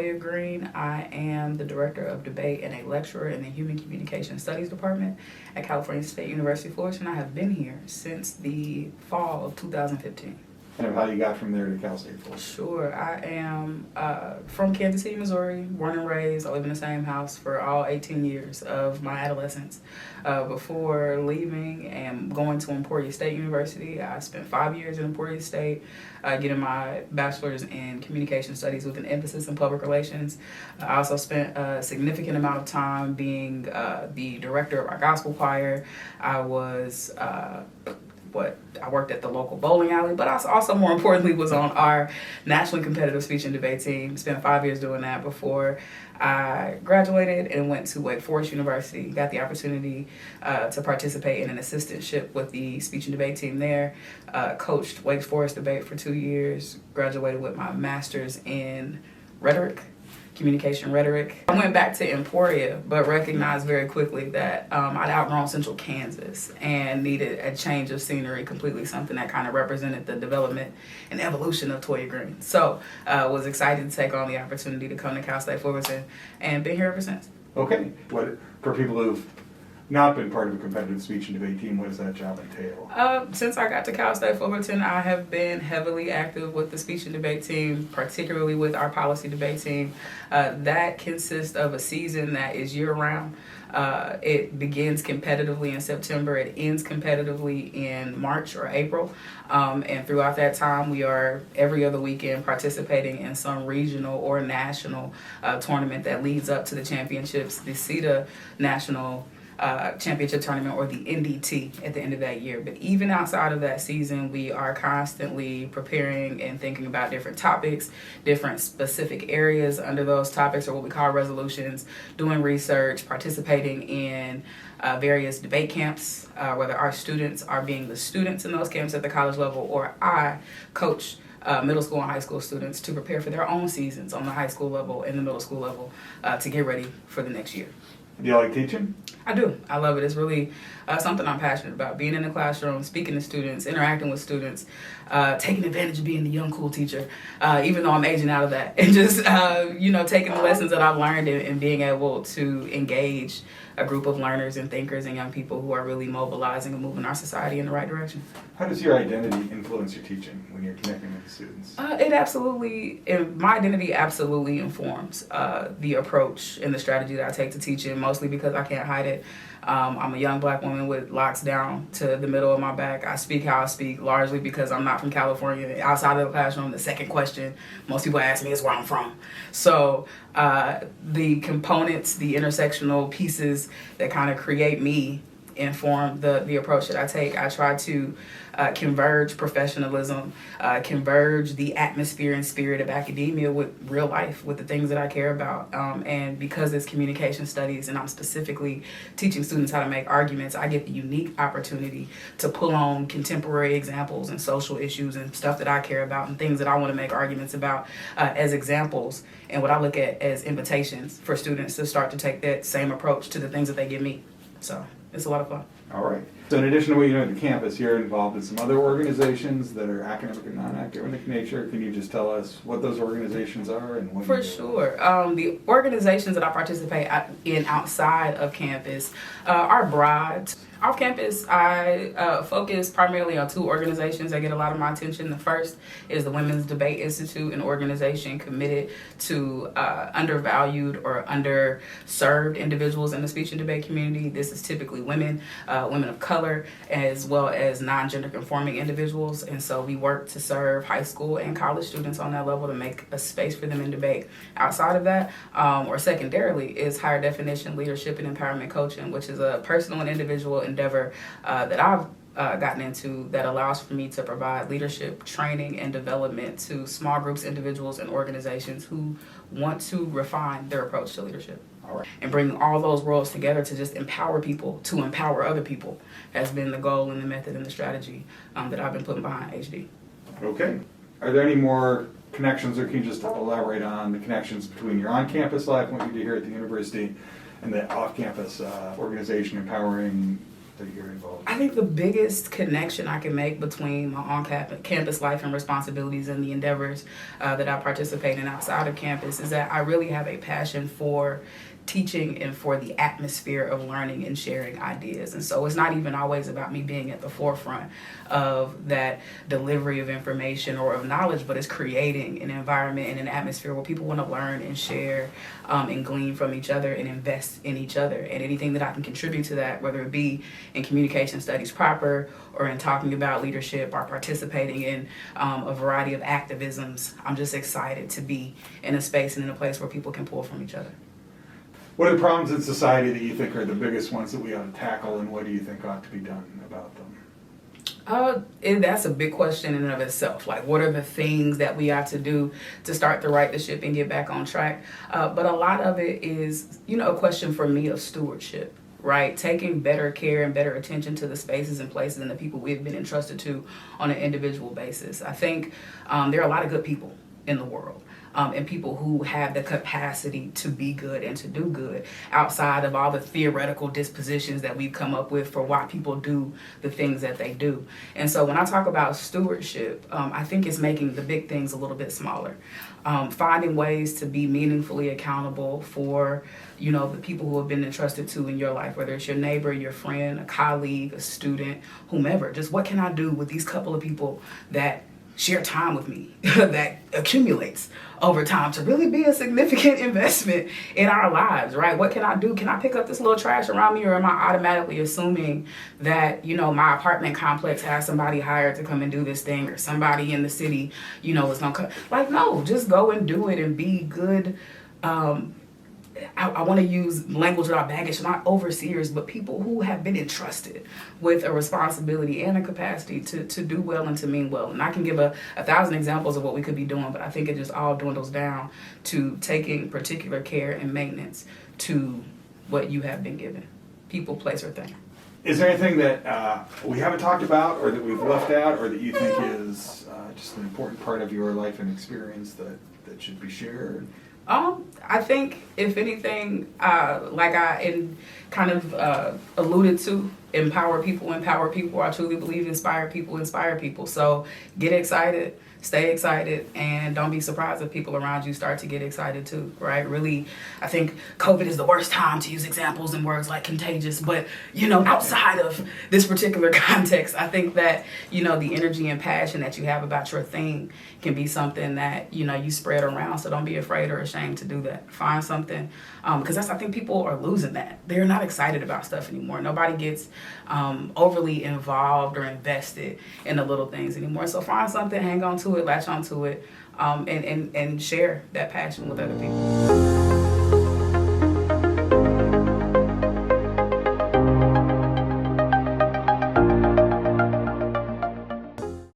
Latoya Green. I am the Director of Debate and a lecturer in the Human Communication Studies Department at California State University, Fullerton. I have been here since the fall of 2015. And how you got from there to Cal State Fullerton? Sure. I am from Kansas City, Missouri, born and raised. I live in the same house for all 18 years of my adolescence. Before leaving and going to Emporia State University, I spent 5 years in Emporia State, getting my bachelor's in communication studies with an emphasis in public relations. I also spent a significant amount of time being the director of our gospel choir. I was I worked at the local bowling alley, but I also more importantly was on our nationally competitive speech and debate team. Spent 5 years doing that before I graduated and went to Wake Forest University. Got the opportunity to participate in an assistantship with the speech and debate team there. Coached Wake Forest debate for 2 years. Graduated with my master's in communication rhetoric. I went back to Emporia, but recognized very quickly that I'd outgrown Central Kansas and needed a change of scenery, completely something that kind of represented the development and evolution of Latoya Green. So was excited to take on the opportunity to come to Cal State Fullerton and been here ever since. Okay. What, for people who've not been part of a competitive speech and debate team, what does that job entail? Since I got to Cal State Fullerton, I have been heavily active with the speech and debate team, particularly with our policy debate team. That consists of a season that is year-round. It begins competitively in September. It ends competitively in March or April. And throughout that time, we are every other weekend participating in some regional or national tournament that leads up to the championships, the CETA National Championship Tournament, or the NDT, at the end of that year. But even outside of that season, we are constantly preparing and thinking about different topics, different specific areas under those topics, or what we call resolutions, doing research, participating in various debate camps, whether our students are being the students in those camps at the college level, or I coach middle school and high school students to prepare for their own seasons on the high school level and the middle school level to get ready for the next year. Do you like teaching? I do. I love it. It's really something I'm passionate about. Being in the classroom, speaking to students, interacting with students, taking advantage of being the young, cool teacher, even though I'm aging out of that. And just, taking the lessons that I've learned and being able to engage a group of learners and thinkers and young people who are really mobilizing and moving our society in the right direction. How does your identity influence your teaching when you're connecting with the students? My identity absolutely informs the approach and the strategy that I take to teaching, mostly because I can't hide it. I'm a young black woman with locks down to the middle of my back. I speak how I speak, largely because I'm not from California. Outside of the classroom, the second question most people ask me is where I'm from. So the components, the intersectional pieces that kind of create me inform the approach that I take. I try to converge professionalism, converge the atmosphere and spirit of academia with real life, with the things that I care about. And because it's communication studies and I'm specifically teaching students how to make arguments, I get the unique opportunity to pull on contemporary examples and social issues and stuff that I care about and things that I want to make arguments about as examples, and what I look at as invitations for students to start to take that same approach to the things that they give me. So it's a lot of fun. All right. So in addition to what you do at the campus, you're involved in some other organizations that are academic and non-academic nature. Can you just tell us what those organizations are and what? For sure. The organizations that I participate in outside of campus are broad. Off campus, I focus primarily on two organizations that get a lot of my attention. The first is the Women's Debate Institute, an organization committed to undervalued or underserved individuals in the speech and debate community. This is typically women, women of color, as well as non-gender conforming individuals. And so we work to serve high school and college students on that level to make a space for them in debate. Outside of that, or secondarily, is higher definition leadership and empowerment coaching, which is a personal and individual endeavor that I've gotten into that allows for me to provide leadership training and development to small groups, individuals, and organizations who want to refine their approach to leadership. All right. And bringing all those roles together to just empower people to empower other people has been the goal and the method and the strategy that I've been putting behind HD. Okay. Are there any more connections, or can you just elaborate on the connections between your on-campus life and what you do here at the university and the off-campus organization empowering that you're involved I in? think the biggest connection I can make between my on-campus life and responsibilities and the endeavors that I participate in outside of campus is that I really have a passion for teaching and for the atmosphere of learning and sharing ideas. And so it's not even always about me being at the forefront of that delivery of information or of knowledge, but it's creating an environment and an atmosphere where people want to learn and share and glean from each other and invest in each other. And anything that I can contribute to that, whether it be in communication studies proper or in talking about leadership or participating in a variety of activisms, I'm just excited to be in a space and in a place where people can pull from each other. What are the problems in society that you think are the biggest ones that we ought to tackle, and what do you think ought to be done about them? That's a big question in and of itself. Like, what are the things that we ought to do to start to right the ship and get back on track? But a lot of it is, a question for me of stewardship, right? Taking better care and better attention to the spaces and places and the people we've been entrusted to on an individual basis. I think there are a lot of good people in the world. And people who have the capacity to be good and to do good outside of all the theoretical dispositions that we've come up with for why people do the things that they do. And so when I talk about stewardship, I think it's making the big things a little bit smaller. Finding ways to be meaningfully accountable for, the people who have been entrusted to in your life, whether it's your neighbor, your friend, a colleague, a student, whomever. Just what can I do with these couple of people that share time with me that accumulates over time to really be a significant investment in our lives, right? What can I do? Can I pick up this little trash around me, or am I automatically assuming that, my apartment complex has somebody hired to come and do this thing, or somebody in the city, is gonna come? Like, no, just go and do it and be good. I want to use language without baggage, not overseers, but people who have been entrusted with a responsibility and a capacity to do well and to mean well. And I can give a 1,000 examples of what we could be doing, but I think it just all dwindles down to taking particular care and maintenance to what you have been given, people, place, or thing. Is there anything that we haven't talked about, or that we've left out, or that you think is just an important part of your life and experience that should be shared? I think, if anything, like I kind of alluded to, empower people. I truly believe inspire people. So get excited, stay excited, and don't be surprised if people around you start to get excited too, right? Really, I think COVID is the worst time to use examples and words like contagious, but, outside of this particular context, I think that, the energy and passion that you have about your thing can be something that, you spread around. So don't be afraid or ashamed to do that. Find something, because I think people are losing that. They're not excited about stuff anymore. Nobody gets overly involved or invested in the little things anymore. So find something, hang on to it, latch on to it, and share that passion with other people.